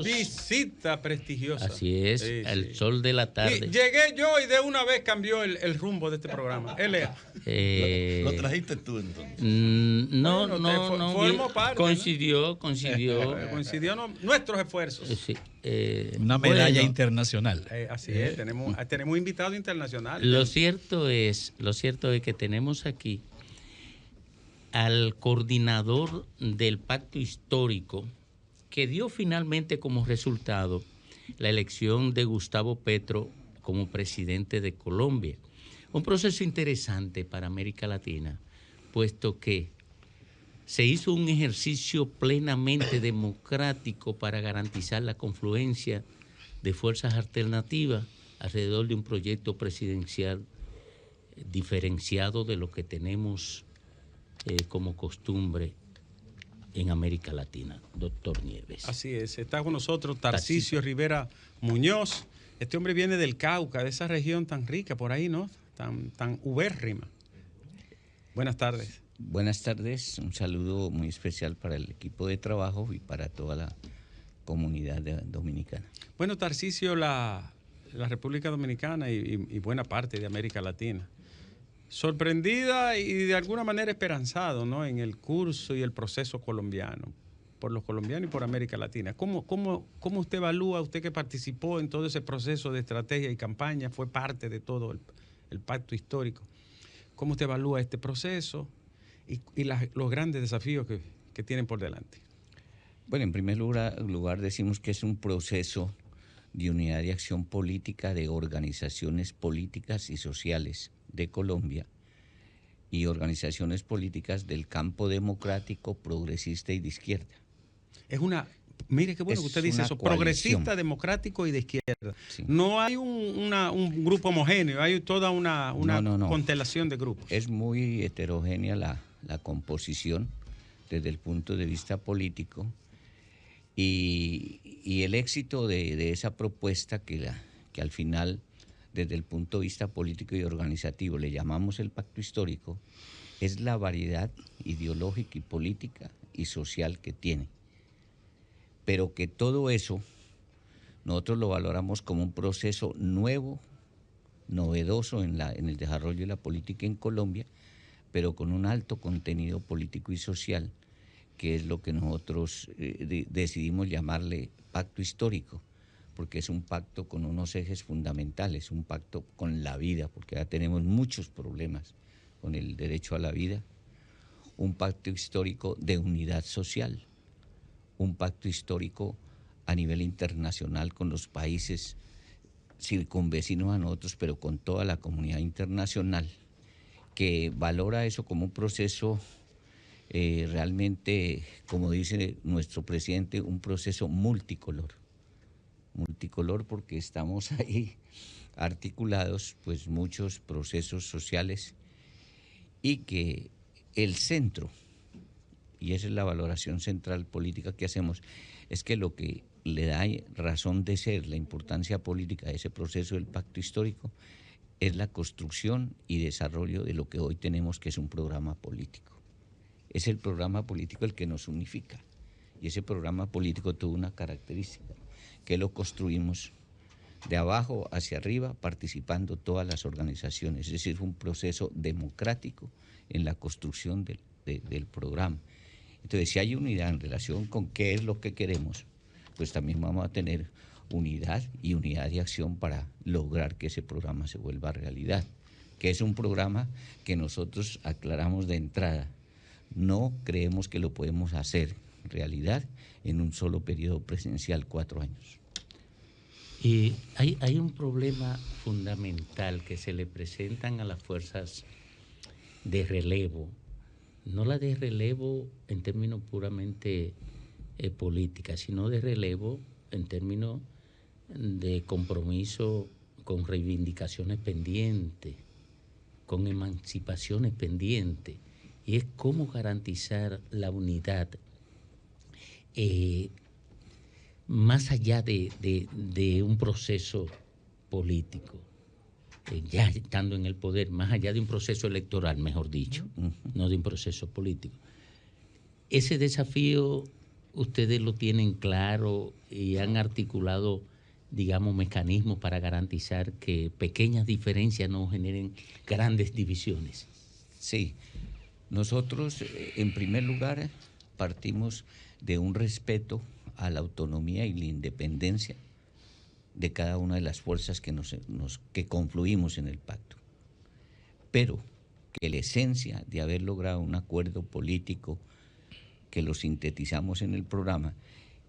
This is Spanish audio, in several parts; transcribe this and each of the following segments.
Visita prestigiosa. Así es, sí, al sí. sol de la tarde. Y llegué yo y de una vez cambió el rumbo de este programa. Elea. ¿Lo trajiste tú entonces? No, Bueno, no. formó parte, coincidió. Coincidió nuestros esfuerzos. Sí, una medalla internacional. Así es, tenemos invitados internacionales. Lo cierto es que tenemos aquí al coordinador del Pacto Histórico, que dio finalmente como resultado la elección de Gustavo Petro como presidente de Colombia. Un proceso interesante para América Latina, puesto que se hizo un ejercicio plenamente democrático para garantizar la confluencia de fuerzas alternativas alrededor de un proyecto presidencial diferenciado de lo que tenemos como costumbre en América Latina, doctor Nieves. Así es, está con nosotros Tarcisio Rivera Muñoz. Este hombre viene del Cauca, de esa región tan rica por ahí, ¿no? Tan ubérrima. Buenas tardes. Buenas tardes, un saludo muy especial para el equipo de trabajo y para toda la comunidad dominicana. Bueno, Tarcisio, la República Dominicana y buena parte de América Latina, sorprendida y de alguna manera esperanzado, ¿no?, en el curso y el proceso colombiano, por los colombianos y por América Latina. ¿Cómo usted evalúa, usted que participó en todo ese proceso de estrategia y campaña, fue parte de todo el pacto histórico? ¿Cómo usted evalúa este proceso y los grandes desafíos que tienen por delante? Bueno, en primer lugar decimos que es un proceso de unidad y acción política de organizaciones políticas y sociales de Colombia y organizaciones políticas del campo democrático, progresista y de izquierda. Mire qué bueno que usted dice eso, progresista, democrático y de izquierda. Sí. No hay un grupo homogéneo, hay toda una constelación de grupos. Es muy heterogénea la composición desde el punto de vista político y el éxito de esa propuesta que al final, desde el punto de vista político y organizativo, le llamamos el pacto histórico, es la variedad ideológica y política y social que tiene. Pero que todo eso nosotros lo valoramos como un proceso nuevo, novedoso en el desarrollo de la política en Colombia, pero con un alto contenido político y social, que es lo que nosotros decidimos llamarle pacto histórico, porque es un pacto con unos ejes fundamentales, un pacto con la vida, porque ya tenemos muchos problemas con el derecho a la vida, un pacto histórico de unidad social, un pacto histórico a nivel internacional con los países circunvecinos a nosotros, pero con toda la comunidad internacional, que valora eso como un proceso realmente, como dice nuestro presidente, un proceso multicolor porque estamos ahí articulados pues muchos procesos sociales y que el centro, y esa es la valoración central política que hacemos, es que lo que le da razón de ser, la importancia política de ese proceso del pacto histórico, es la construcción y desarrollo de lo que hoy tenemos, que es un programa político. Es el programa político el que nos unifica, y ese programa político tuvo una característica, que lo construimos de abajo hacia arriba, participando todas las organizaciones, es decir, fue un proceso democrático en la construcción del programa. Entonces, si hay unidad en relación con qué es lo que queremos, pues también vamos a tener unidad de acción para lograr que ese programa se vuelva realidad, que es un programa que nosotros aclaramos de entrada. No creemos que lo podemos hacer realidad en un solo periodo presidencial, 4 años. Y hay un problema fundamental que se le presentan a las fuerzas de relevo, no la de relevo en términos puramente políticas, sino de relevo en términos de compromiso con reivindicaciones pendientes, con emancipaciones pendientes, y es cómo garantizar la unidad más allá de un proceso político. ya estando en el poder, más allá de un proceso electoral, mejor dicho, no de un proceso político. Ese desafío ustedes lo tienen claro y han articulado, digamos, mecanismos para garantizar que pequeñas diferencias no generen grandes divisiones. Sí, nosotros en primer lugar partimos de un respeto a la autonomía y la independencia de cada una de las fuerzas que confluimos en el pacto. Pero que la esencia de haber logrado un acuerdo político, que lo sintetizamos en el programa,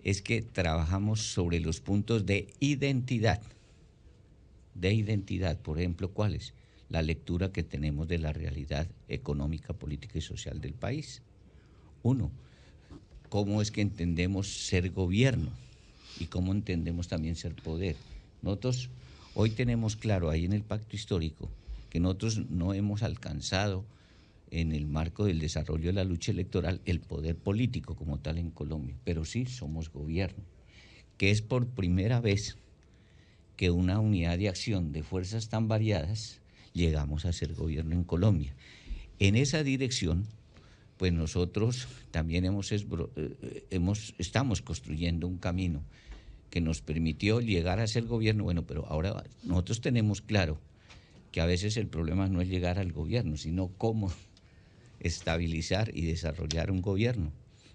es que trabajamos sobre los puntos de identidad. De identidad, por ejemplo, ¿cuáles? La lectura que tenemos de la realidad económica, política y social del país. Uno, cómo es que entendemos ser gobierno y cómo entendemos también ser poder. Nosotros hoy tenemos claro ahí en el pacto histórico que nosotros no hemos alcanzado en el marco del desarrollo de la lucha electoral el poder político como tal en Colombia, pero sí somos gobierno, que es por primera vez que una unidad de acción de fuerzas tan variadas llegamos a ser gobierno en Colombia. En esa dirección, pues nosotros también estamos construyendo un camino que nos permitió llegar a ser gobierno. Bueno, pero ahora nosotros tenemos claro que a veces el problema no es llegar al gobierno, sino cómo estabilizar y desarrollar un gobierno.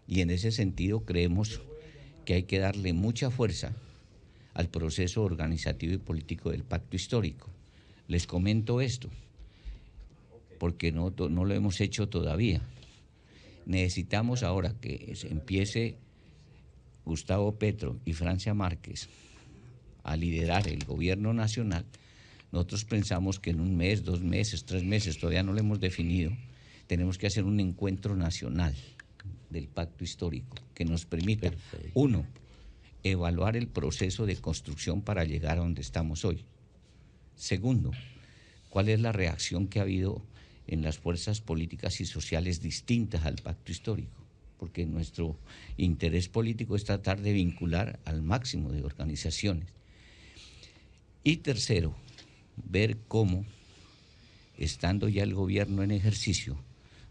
Y en ese sentido creemos que hay que darle mucha fuerza al proceso organizativo y político del pacto histórico. Les comento esto, porque no lo hemos hecho todavía. Necesitamos ahora que se empiece Gustavo Petro y Francia Márquez a liderar el gobierno nacional. Nosotros pensamos que en 1 mes, 2 meses, 3 meses, todavía no lo hemos definido, tenemos que hacer un encuentro nacional del pacto histórico que nos permita, uno, evaluar el proceso de construcción para llegar a donde estamos hoy. Segundo, cuál es la reacción que ha habido en las fuerzas políticas y sociales distintas al pacto histórico, porque nuestro interés político es tratar de vincular al máximo de organizaciones. Y tercero, ver cómo, estando ya el gobierno en ejercicio,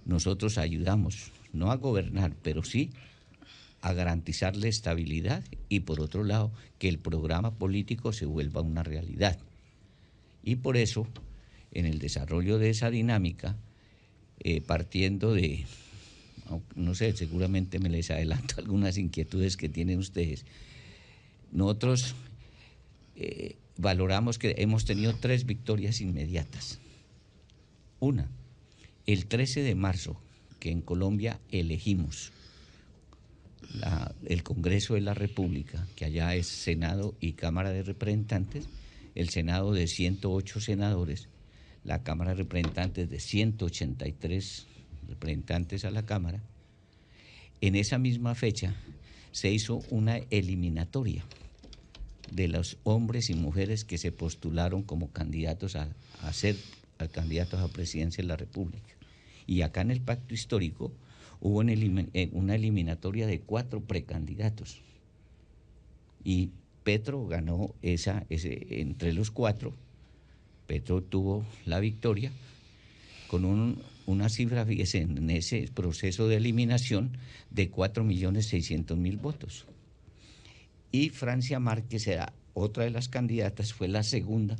nosotros ayudamos, no a gobernar, pero sí a garantizarle estabilidad y, por otro lado, que el programa político se vuelva una realidad. Y por eso, en el desarrollo de esa dinámica, partiendo de, no sé, seguramente me les adelanto algunas inquietudes que tienen ustedes, nosotros valoramos que hemos tenido 3 victorias inmediatas. Una, el 13 de marzo, que en Colombia elegimos el Congreso de la República, que allá es Senado y Cámara de Representantes, el Senado de 108 senadores, la Cámara de Representantes de 183 representantes a la Cámara. En esa misma fecha se hizo una eliminatoria de los hombres y mujeres que se postularon como candidatos a ser candidatos a presidencia de la República. Y acá en el pacto histórico hubo una eliminatoria de 4 precandidatos. Y Petro ganó entre los 4. Petro tuvo la victoria con una cifra, fíjese, en ese proceso de eliminación de 4.600.000 votos. Y Francia Márquez era otra de las candidatas, fue la segunda,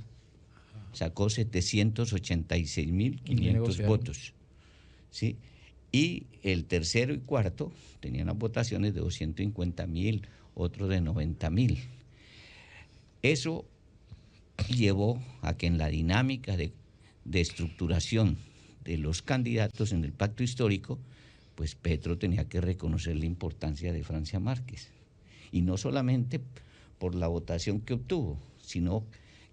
sacó 786.500 votos. ¿Sí? Y el tercero y cuarto tenían las votaciones de 250.000, otro de 90.000. Eso llevó a que en la dinámica de estructuración de los candidatos en el pacto histórico, pues Petro tenía que reconocer la importancia de Francia Márquez. Y no solamente por la votación que obtuvo, sino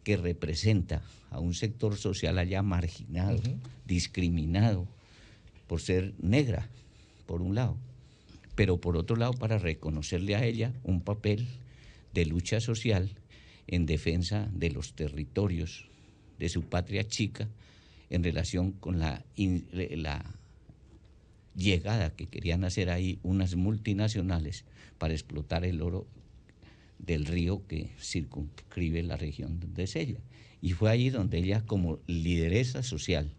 que representa a un sector social allá marginado, discriminado por ser negra, por un lado, pero por otro lado para reconocerle a ella un papel de lucha social en defensa de los territorios de su patria chica en relación con la llegada que querían hacer ahí unas multinacionales para explotar el oro del río que circunscribe la región de Sella. Y fue ahí donde ella, como lideresa social,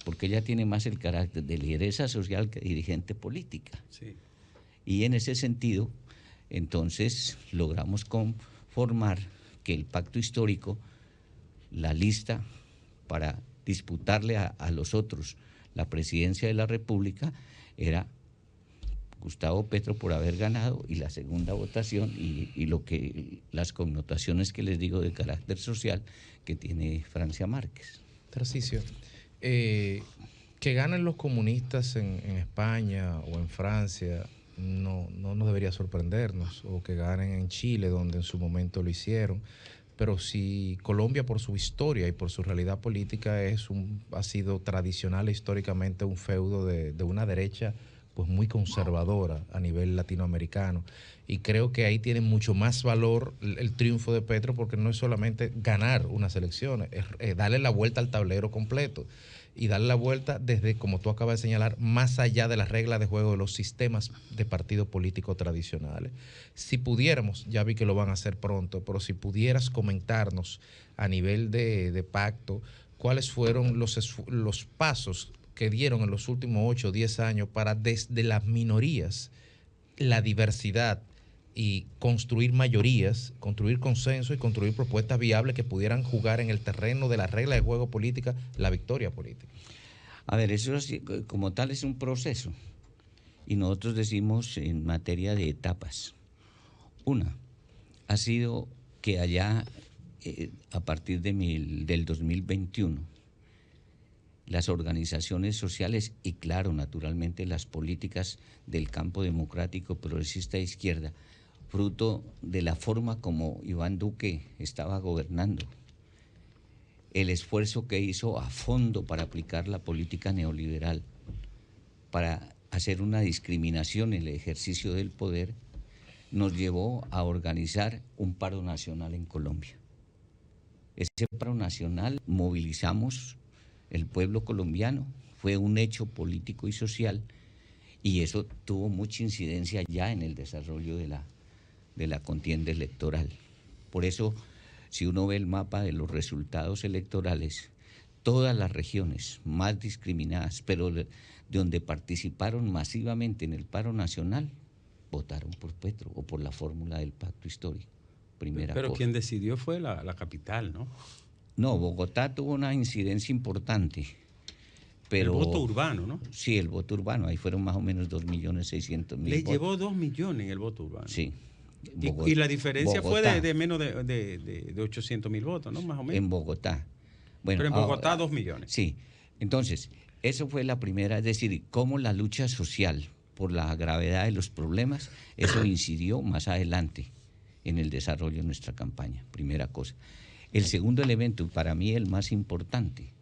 porque ella tiene más el carácter de lideresa social que dirigente política. Sí. Y en ese sentido, entonces, logramos conformar que el pacto histórico, la lista para disputarle a los otros la presidencia de la República, era Gustavo Petro por haber ganado, y la segunda votación y las connotaciones que les digo de carácter social que tiene Francia Márquez. Tarcisio, que ganen los comunistas en España o en Francia no nos debería sorprendernos, o que ganen en Chile, donde en su momento lo hicieron. Pero si Colombia, por su historia y por su realidad política, ha sido tradicional e históricamente un feudo de una derecha pues muy conservadora a nivel latinoamericano, y creo que ahí tiene mucho más valor el triunfo de Petro, porque no es solamente ganar unas elecciones, es darle la vuelta al tablero completo, y darle la vuelta desde, como tú acabas de señalar, más allá de las reglas de juego de los sistemas de partido político tradicionales. Si pudiéramos, ya vi que lo van a hacer pronto, pero si pudieras comentarnos a nivel de pacto, cuáles fueron los pasos que dieron en los últimos 8 o 10 años para, desde las minorías, la diversidad, y construir mayorías, construir consenso y construir propuestas viables que pudieran jugar en el terreno de la regla de juego política la victoria política. A ver, eso como tal es un proceso, y nosotros decimos en materia de etapas. Una ha sido que allá, a partir del 2021, las organizaciones sociales y, claro, naturalmente las políticas del campo democrático progresista de izquierda, fruto de la forma como Iván Duque estaba gobernando, el esfuerzo que hizo a fondo para aplicar la política neoliberal, para hacer una discriminación en el ejercicio del poder, nos llevó a organizar un paro nacional en Colombia. Ese paro nacional movilizamos el pueblo colombiano, fue un hecho político y social, y eso tuvo mucha incidencia ya en el desarrollo de la contienda electoral. Por eso, si uno ve el mapa de los resultados electorales, todas las regiones más discriminadas, pero de donde participaron masivamente en el paro nacional, votaron por Petro o por la fórmula del pacto histórico. Pero quien decidió fue la capital, ¿no? No, Bogotá tuvo una incidencia importante. Pero, el voto urbano, ¿no? Sí, el voto urbano. Ahí fueron más o menos 2.600.000 Le votos. Llevó 2 millones el voto urbano. Sí. Y la diferencia fue de menos de 800.000 votos, ¿no? Más o menos. En Bogotá. Bueno, pero en Bogotá 2 millones. Sí. Entonces, eso fue la primera. Es decir, cómo la lucha social por la gravedad de los problemas, eso incidió más adelante en el desarrollo de nuestra campaña. Primera cosa. El segundo elemento, para mí el más importante,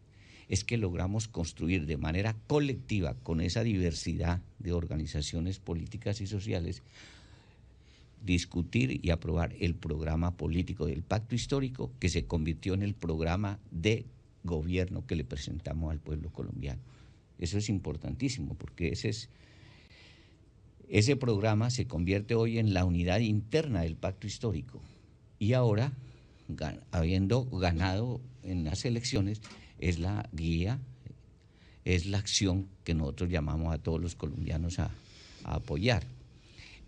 es que logramos construir de manera colectiva, con esa diversidad de organizaciones políticas y sociales, discutir y aprobar el programa político del pacto histórico, que se convirtió en el programa de gobierno que le presentamos al pueblo colombiano. Eso es importantísimo, porque ese programa se convierte hoy en la unidad interna del pacto histórico, y ahora, habiendo ganado en las elecciones, es la guía, es la acción que nosotros llamamos a todos los colombianos a apoyar.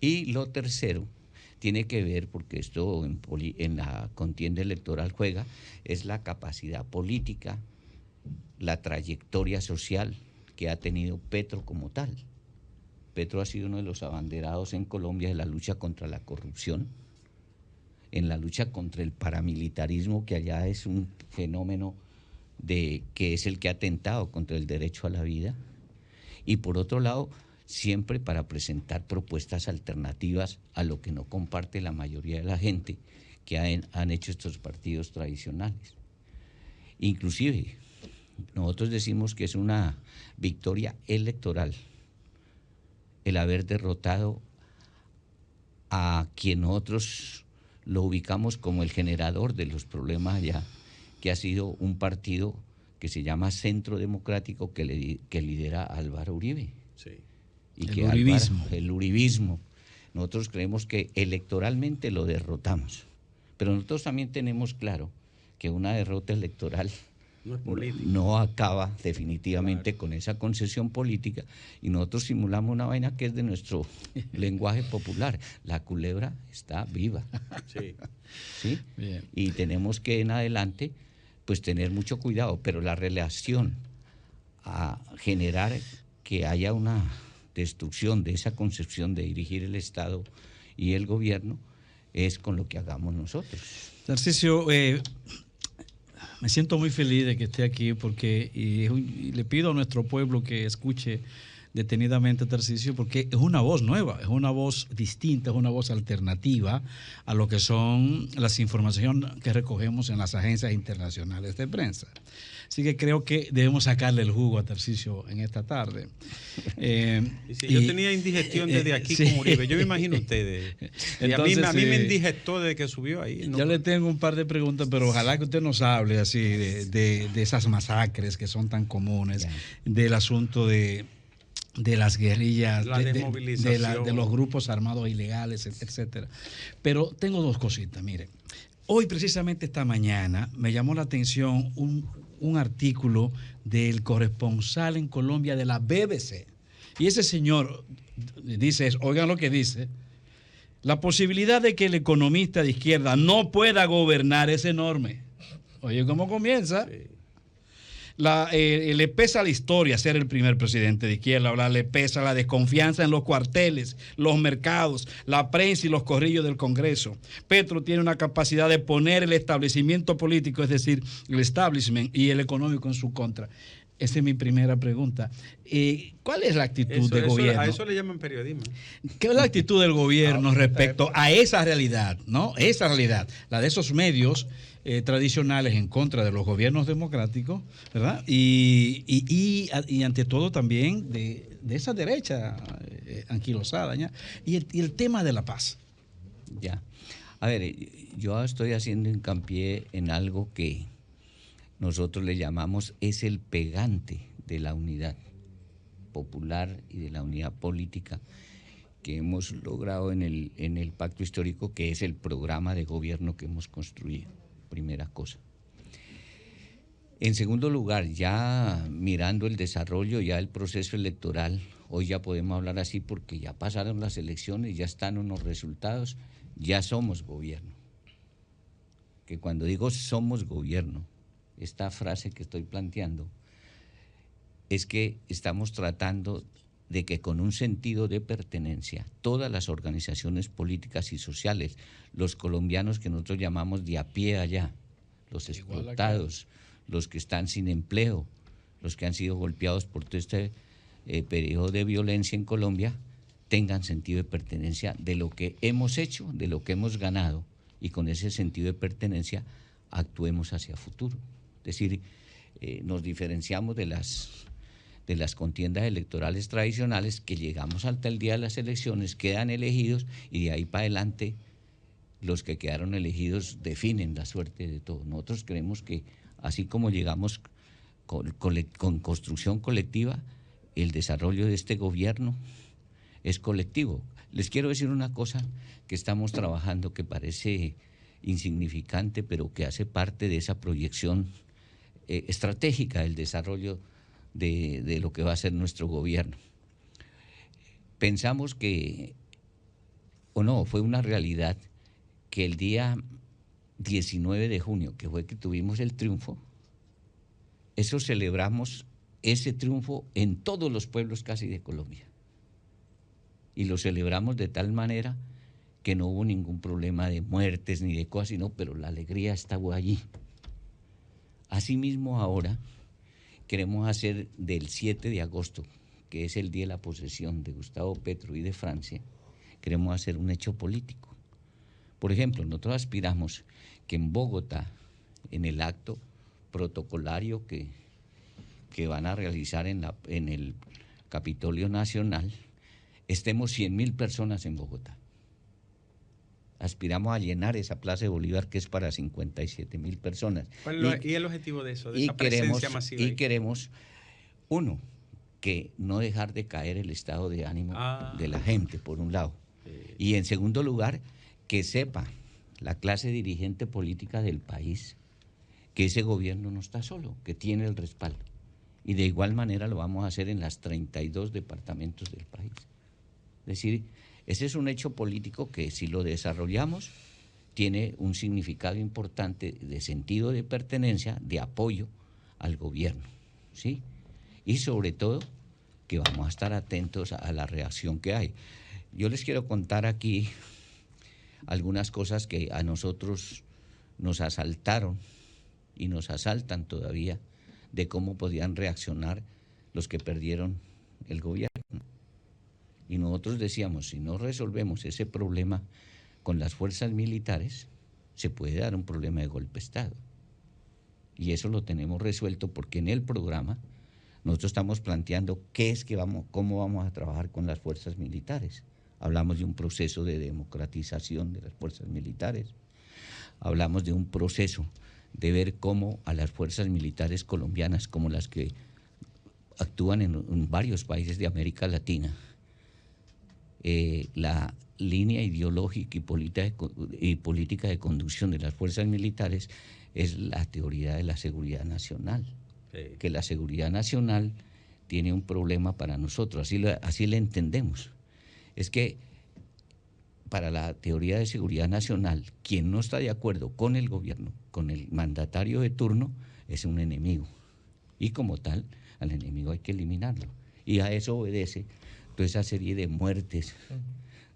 Y lo tercero tiene que ver, porque esto en la contienda electoral juega, es la capacidad política, la trayectoria social que ha tenido Petro como tal. Petro ha sido uno de los abanderados en Colombia de la lucha contra la corrupción, en la lucha contra el paramilitarismo, que allá es un fenómeno que es el que ha atentado contra el derecho a la vida, y por otro lado, siempre para presentar propuestas alternativas a lo que no comparte la mayoría de la gente que han hecho estos partidos tradicionales. Inclusive, nosotros decimos que es una victoria electoral el haber derrotado a quien nosotros lo ubicamos como el generador de los problemas allá, que ha sido un partido que se llama Centro Democrático, que lidera Álvaro Uribe. Sí. Y el uribismo. El uribismo. Nosotros creemos que electoralmente lo derrotamos, pero nosotros también tenemos claro que una derrota electoral No es política. no acaba definitivamente con esa concesión política, y nosotros simulamos una vaina que es de nuestro lenguaje popular. La culebra está viva. Sí. ¿Sí? Bien. Y tenemos que en adelante pues tener mucho cuidado, pero la relación a generar que haya una destrucción de esa concepción de dirigir el Estado y el gobierno es con lo que hagamos nosotros. Tarcisio, me siento muy feliz de que esté aquí porque y le pido a nuestro pueblo que escuche detenidamente a Tarcisio, porque es una voz nueva, es una voz distinta, es una voz alternativa a lo que son las informaciones que recogemos en las agencias internacionales de prensa. Así que creo que debemos sacarle el jugo a Tarcisio en esta tarde. Yo tenía indigestión desde aquí con Uribe, yo me imagino ustedes. Y entonces, a mí me indigestó desde que subió ahí. Yo le tengo un par de preguntas, pero ojalá que usted nos hable así de esas masacres que son tan comunes, del asunto de las guerrillas, la desmovilización, de los grupos armados ilegales, etcétera. Pero tengo dos cositas, mire. Hoy, precisamente esta mañana, me llamó la atención un artículo del corresponsal en Colombia de la BBC. Y ese señor dice, oigan lo que dice, la posibilidad de que el economista de izquierda no pueda gobernar es enorme. Oye, ¿cómo comienza? Sí. Le pesa la historia ser el primer presidente de izquierda, le pesa la desconfianza en los cuarteles, los mercados, la prensa y los corrillos del Congreso. Petro tiene una capacidad de poner el establecimiento político, es decir, el establishment y el económico en su contra. Esa es mi primera pregunta. ¿Cuál es la actitud del gobierno? A eso le llaman periodismo. ¿Qué es la actitud del gobierno respecto a esa realidad, ¿no? Esa realidad, la de esos medios tradicionales en contra de los gobiernos democráticos, ¿verdad? Y ante todo también de esa derecha anquilosada, ¿ya? Y el tema de la paz. Ya. A ver, yo estoy haciendo hincapié en algo que nosotros le llamamos es el pegante de la unidad popular y de la unidad política que hemos logrado en el pacto histórico, que es el programa de gobierno que hemos construido. Primera cosa. En segundo lugar, ya mirando el desarrollo, ya el proceso electoral, hoy ya podemos hablar así porque ya pasaron las elecciones, ya están unos resultados, ya somos gobierno. Que cuando digo somos gobierno, esta frase que estoy planteando es que estamos tratando de que con un sentido de pertenencia, todas las organizaciones políticas y sociales, los colombianos que nosotros llamamos de a pie allá, los explotados, los que están sin empleo, los que han sido golpeados por todo este periodo de violencia en Colombia, tengan sentido de pertenencia de lo que hemos hecho, de lo que hemos ganado, y con ese sentido de pertenencia actuemos hacia futuro. Es decir, nos diferenciamos de las contiendas electorales tradicionales, que llegamos hasta el día de las elecciones, quedan elegidos y de ahí para adelante los que quedaron elegidos definen la suerte de todo. Nosotros creemos que así como llegamos con construcción colectiva, el desarrollo de este gobierno es colectivo. Les quiero decir una cosa que estamos trabajando que parece insignificante, pero que hace parte de esa proyección estratégica del desarrollo de lo que va a ser nuestro gobierno. Pensamos que, o no, fue una realidad que el día 19 de junio, que fue que tuvimos el triunfo, eso celebramos ese triunfo en todos los pueblos casi de Colombia. Y lo celebramos de tal manera que no hubo ningún problema de muertes ni de cosas, sino, pero la alegría estaba allí. Asimismo ahora queremos hacer del 7 de agosto, que es el día de la posesión de Gustavo Petro y de Francia, queremos hacer un hecho político. Por ejemplo, nosotros aspiramos que en Bogotá, en el acto protocolario que van a realizar en el Capitolio Nacional, estemos 100.000 personas en Bogotá. Aspiramos a llenar esa Plaza de Bolívar, que es para 57.000 personas. ¿Y el objetivo de eso, de esa presencia masiva? Y queremos, uno, que no dejar de caer el estado de ánimo de la gente, por un lado. Y en segundo lugar, que sepa la clase dirigente política del país que ese gobierno no está solo, que tiene el respaldo. Y de igual manera lo vamos a hacer en las 32 departamentos del país. Es decir, ese es un hecho político que si lo desarrollamos tiene un significado importante de sentido de pertenencia, de apoyo al gobierno, ¿sí? Y sobre todo que vamos a estar atentos a la reacción que hay. Yo les quiero contar aquí algunas cosas que a nosotros nos asaltaron y nos asaltan todavía de cómo podían reaccionar los que perdieron el gobierno. Y nosotros decíamos, si no resolvemos ese problema con las fuerzas militares, se puede dar un problema de golpe de Estado. Y eso lo tenemos resuelto porque en el programa nosotros estamos planteando cómo vamos a trabajar con las fuerzas militares. Hablamos de un proceso de democratización de las fuerzas militares. Hablamos de un proceso de ver cómo a las fuerzas militares colombianas, como las que actúan en varios países de América Latina, la línea ideológica y política de conducción de las fuerzas militares es la teoría de la seguridad nacional. Sí. Que la seguridad nacional tiene un problema para nosotros, así la entendemos. Es que para la teoría de seguridad nacional, quien no está de acuerdo con el gobierno, con el mandatario de turno, es un enemigo. Y como tal, al enemigo hay que eliminarlo. Y a eso obedece toda esa serie de muertes,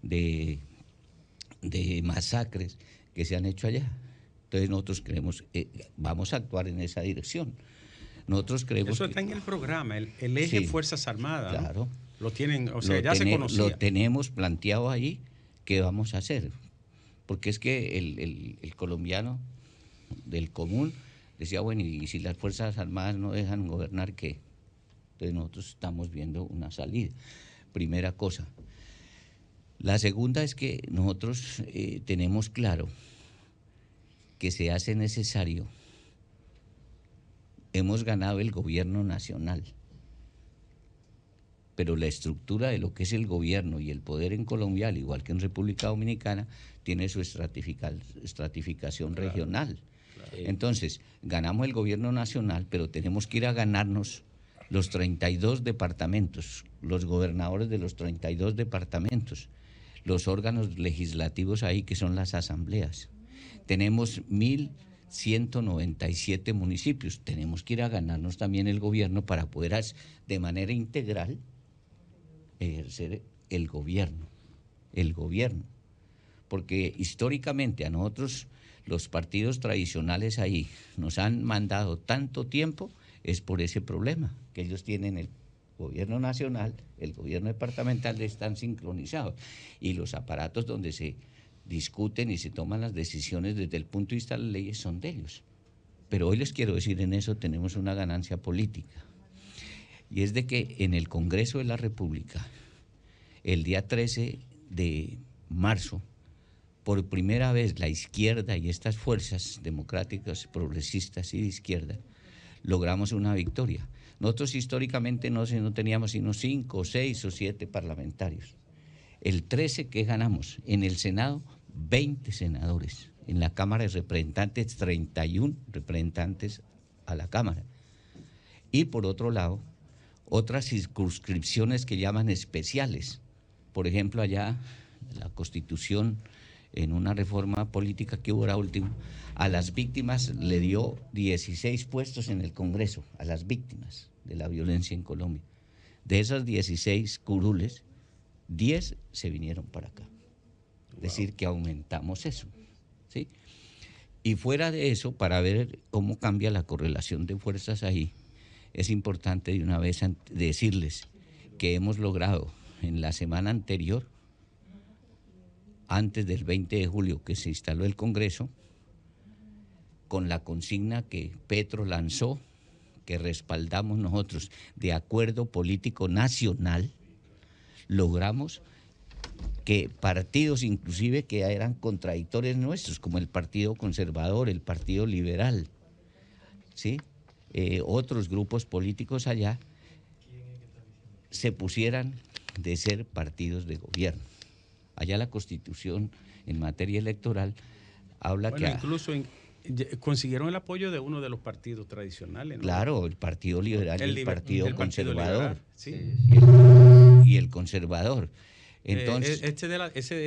de masacres que se han hecho allá. Entonces nosotros creemos, vamos a actuar en esa dirección. Nosotros creemos eso está en el programa, el eje sí, Fuerzas Armadas. Claro. ¿No? Lo tienen, o sea, ya se conocía. Lo tenemos planteado ahí, ¿qué vamos a hacer? Porque es que el colombiano del común decía, bueno, y si las Fuerzas Armadas no dejan gobernar, ¿qué? Entonces nosotros estamos viendo una salida. Primera cosa. La segunda es que nosotros tenemos claro que se hace necesario. Hemos ganado el gobierno nacional, pero la estructura de lo que es el gobierno y el poder en Colombia, al igual que en República Dominicana, tiene su estratificación claro, regional. Claro. Entonces, ganamos el gobierno nacional, pero tenemos que ir a ganarnos los 32 departamentos, los gobernadores de los 32 departamentos, los órganos legislativos ahí que son las asambleas. Tenemos 1.197 municipios. Tenemos que ir a ganarnos también el gobierno para poder de manera integral ejercer el gobierno. Porque históricamente a nosotros los partidos tradicionales ahí nos han mandado tanto tiempo, es por ese problema, que ellos tienen el gobierno nacional, el gobierno departamental están sincronizados y los aparatos donde se discuten y se toman las decisiones desde el punto de vista de las leyes son de ellos. Pero hoy les quiero decir, en eso tenemos una ganancia política. Y es de que en el Congreso de la República, el día 13 de marzo, por primera vez la izquierda y estas fuerzas democráticas, progresistas y de izquierda, logramos una victoria. Nosotros históricamente no teníamos sino 5, 6 o 7 parlamentarios. El 13 que ganamos, en el Senado 20 senadores, en la Cámara de Representantes 31 representantes a la Cámara. Y por otro lado, otras circunscripciones que llaman especiales. Por ejemplo, allá la Constitución, en una reforma política que hubo ahora último, a las víctimas le dio 16 puestos en el Congreso, a las víctimas de la violencia en Colombia. De esas 16 curules, 10 se vinieron para acá. Es decir, que aumentamos eso, ¿sí? Y fuera de eso, para ver cómo cambia la correlación de fuerzas ahí, es importante de una vez decirles que hemos logrado en la semana anterior, antes del 20 de julio que se instaló el Congreso, con la consigna que Petro lanzó, que respaldamos nosotros, de acuerdo político nacional, logramos que partidos inclusive que eran contradictores nuestros, como el Partido Conservador, el Partido Liberal, ¿sí? Otros grupos políticos allá, se pusieran de ser partidos de gobierno. Allá la Constitución en materia electoral habla bueno, incluso consiguieron el apoyo de uno de los partidos tradicionales, ¿no? Claro, el Partido Liberal y el Partido Conservador. Sí. Y el conservador. Entonces, ese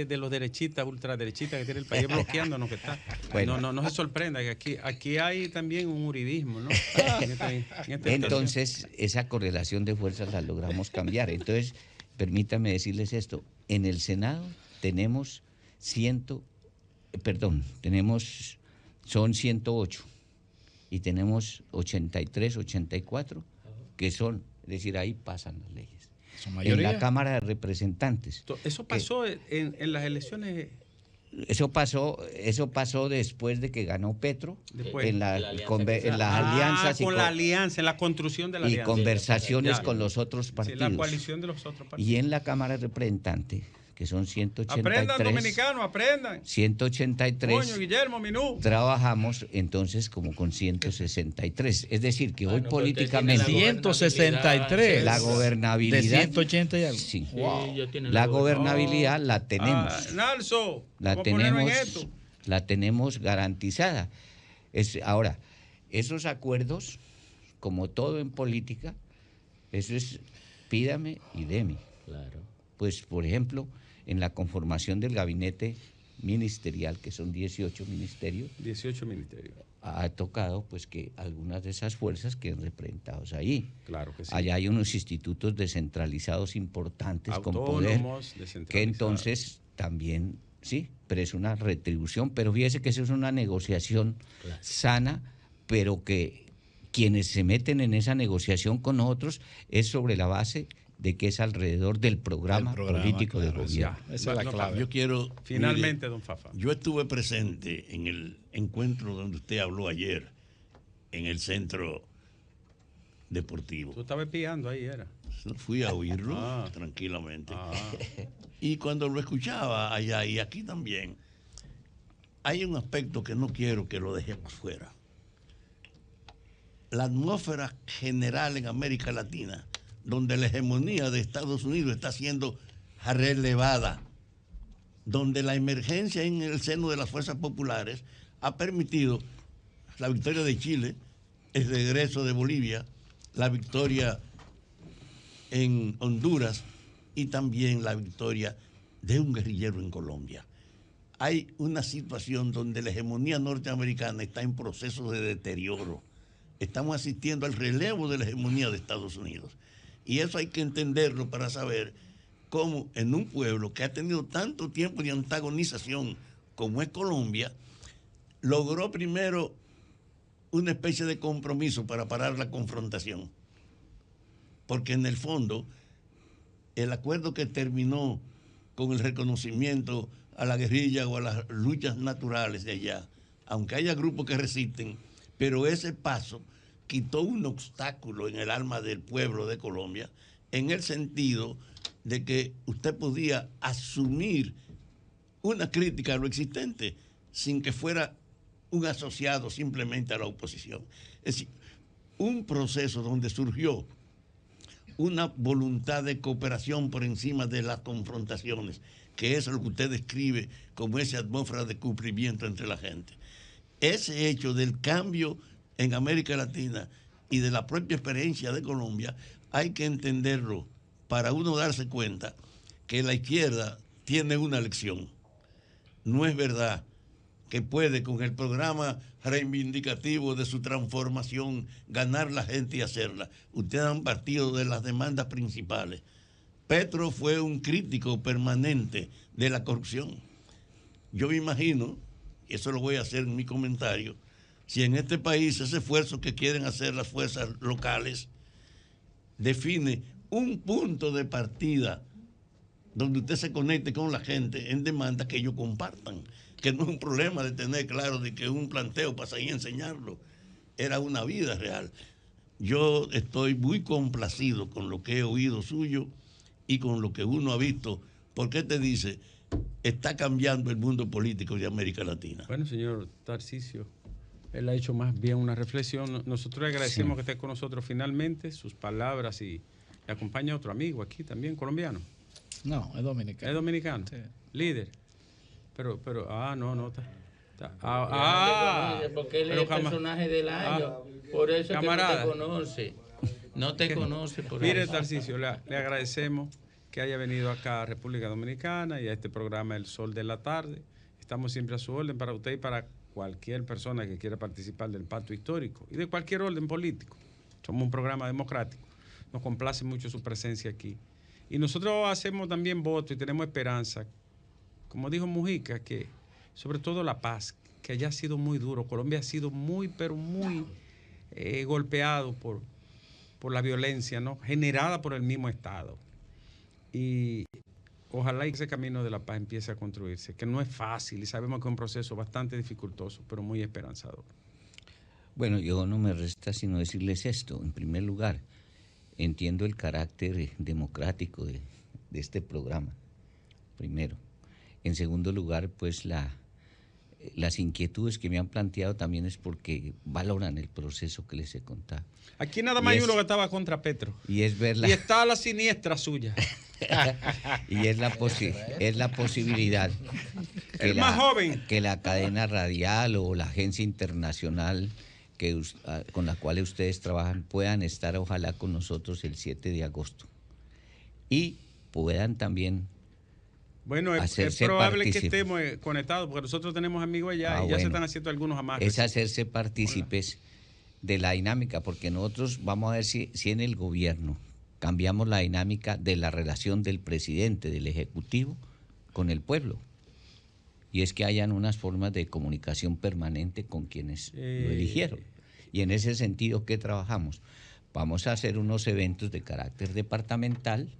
de los derechistas, ultraderechistas que tiene el país bloqueándonos que está. Bueno. No se sorprenda que aquí hay también un uribismo, ¿no? Entonces, esa correlación de fuerzas la logramos cambiar. Entonces, permítame decirles esto. En el Senado tenemos son 108 y tenemos 83, 84 que son, es decir, ahí pasan las leyes. En la Cámara de Representantes. Eso pasó en las elecciones. Eso pasó después de que ganó Petro, en las alianzas. Con la alianza, en la construcción de la alianza. Y conversaciones con los otros partidos. Sí, la coalición de los otros partidos. Y en la Cámara de Representantes, que son 183. Aprendan, dominicanos, aprendan. 183. Coño, Guillermo, Minú. Trabajamos entonces como con 163. Es decir, que hoy políticamente. 163. La gobernabilidad. De 180 y algo. Sí. Wow. La gobernabilidad la tenemos. Nalso, la tenemos garantizada. Ahora, esos acuerdos, como todo en política, eso es pídame y deme. Claro. Pues, por ejemplo, en la conformación del gabinete ministerial, que son 18 ministerios. 18 ministerios. Ha tocado pues que algunas de esas fuerzas queden representados ahí. Claro que sí. Allá hay unos institutos descentralizados importantes autónomos, con poder, que entonces también, sí, pero es una retribución. Pero fíjese que eso es una negociación sana, pero que quienes se meten en esa negociación con nosotros es sobre la base de que es alrededor del programa político de gobierno. Esa es la clave. Yo quiero... Finalmente, don Fafa. Yo estuve presente en el encuentro donde usted habló ayer, en el centro deportivo. Tú estabas espiando ahí, era. Fui a oírlo tranquilamente. Y cuando lo escuchaba allá y aquí también, hay un aspecto que no quiero que lo dejemos fuera. La atmósfera general en América Latina, donde la hegemonía de Estados Unidos está siendo relevada, donde la emergencia en el seno de las fuerzas populares ha permitido la victoria de Chile, el regreso de Bolivia, la victoria en Honduras y también la victoria de un guerrillero en Colombia. Hay una situación donde la hegemonía norteamericana está en proceso de deterioro. Estamos asistiendo al relevo de la hegemonía de Estados Unidos. Y eso hay que entenderlo para saber cómo en un pueblo que ha tenido tanto tiempo de antagonización como es Colombia, logró primero una especie de compromiso para parar la confrontación. Porque en el fondo, el acuerdo que terminó con el reconocimiento a la guerrilla o a las luchas naturales de allá, aunque haya grupos que resisten, pero ese paso quitó un obstáculo en el alma del pueblo de Colombia, en el sentido de que usted podía asumir una crítica a lo existente sin que fuera un asociado simplemente a la oposición. Es decir, un proceso donde surgió una voluntad de cooperación por encima de las confrontaciones, que es lo que usted describe como esa atmósfera de cumplimiento entre la gente. Ese hecho del cambio en América Latina y de la propia experiencia de Colombia, hay que entenderlo para uno darse cuenta que la izquierda tiene una lección. No es verdad que puede con el programa reivindicativo de su transformación ganar la gente y hacerla. Ustedes han partido de las demandas principales. Petro fue un crítico permanente de la corrupción. Yo me imagino, y eso lo voy a hacer en mi comentario, si en este país ese esfuerzo que quieren hacer las fuerzas locales define un punto de partida donde usted se conecte con la gente en demanda que ellos compartan, que no es un problema de tener claro de que un planteo para salir a enseñarlo, era una vida real. Yo estoy muy complacido con lo que he oído suyo y con lo que uno ha visto, porque te dice, está cambiando el mundo político de América Latina. Bueno, señor Tarcisio, él ha hecho más bien una reflexión. Nosotros le agradecemos que esté con nosotros finalmente, sus palabras, y le acompaña otro amigo aquí también, colombiano. No, es dominicano. ¿Es dominicano? Sí. Líder. Pero, no, está Porque él es el personaje del año. Por eso camarada, es que no te conoce. No te conoce por mire, eso. Tarcisio, le agradecemos que haya venido acá a República Dominicana y a este programa El Sol de la Tarde. Estamos siempre a su orden para usted y para cualquier persona que quiera participar del pacto histórico y de cualquier orden político. Somos un programa democrático. Nos complace mucho su presencia aquí. Y nosotros hacemos también voto y tenemos esperanza, como dijo Mujica, que sobre todo la paz, que haya sido muy duro. Colombia ha sido muy, pero muy golpeado por la violencia, ¿no?, generada por el mismo Estado. Y ojalá ese camino de la paz empiece a construirse, que no es fácil y sabemos que es un proceso bastante dificultoso, pero muy esperanzador. Bueno, yo no me resta sino decirles esto. En primer lugar, entiendo el carácter democrático de este programa, primero. En segundo lugar, pues las inquietudes que me han planteado también es porque valoran el proceso que les he contado. Aquí nada más hay uno que estaba contra Petro. Y es ver y está a la siniestra suya. Y es la posibilidad que más joven, que la cadena radial o la agencia internacional con la cual ustedes trabajan puedan estar ojalá con nosotros el 7 de agosto y puedan también es probable que estemos conectados porque nosotros tenemos amigos allá y ya se están haciendo algunos amarres. Es hacerse partícipes de la dinámica, porque nosotros vamos a ver si en el gobierno cambiamos la dinámica de la relación del presidente, del ejecutivo con el pueblo. Y es que hayan unas formas de comunicación permanente con quienes lo eligieron. Y en ese sentido, ¿qué trabajamos? Vamos a hacer unos eventos de carácter departamental.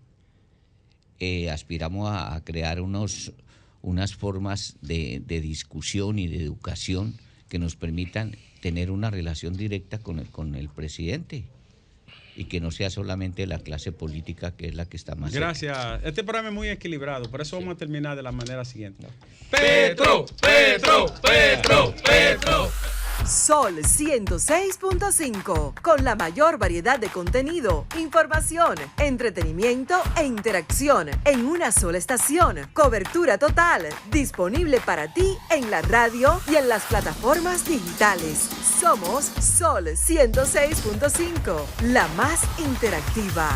Aspiramos a crear unas formas de discusión y de educación que nos permitan tener una relación directa con el presidente y que no sea solamente la clase política que es la que está más Gracias. Cerca. Este programa es muy equilibrado, por eso vamos a terminar de la manera siguiente. Petro, Petro, Petro, Petro. Sol 106.5, con la mayor variedad de contenido, información, entretenimiento e interacción en una sola estación. Cobertura total, disponible para ti en la radio y en las plataformas digitales. Somos Sol 106.5, la más interactiva.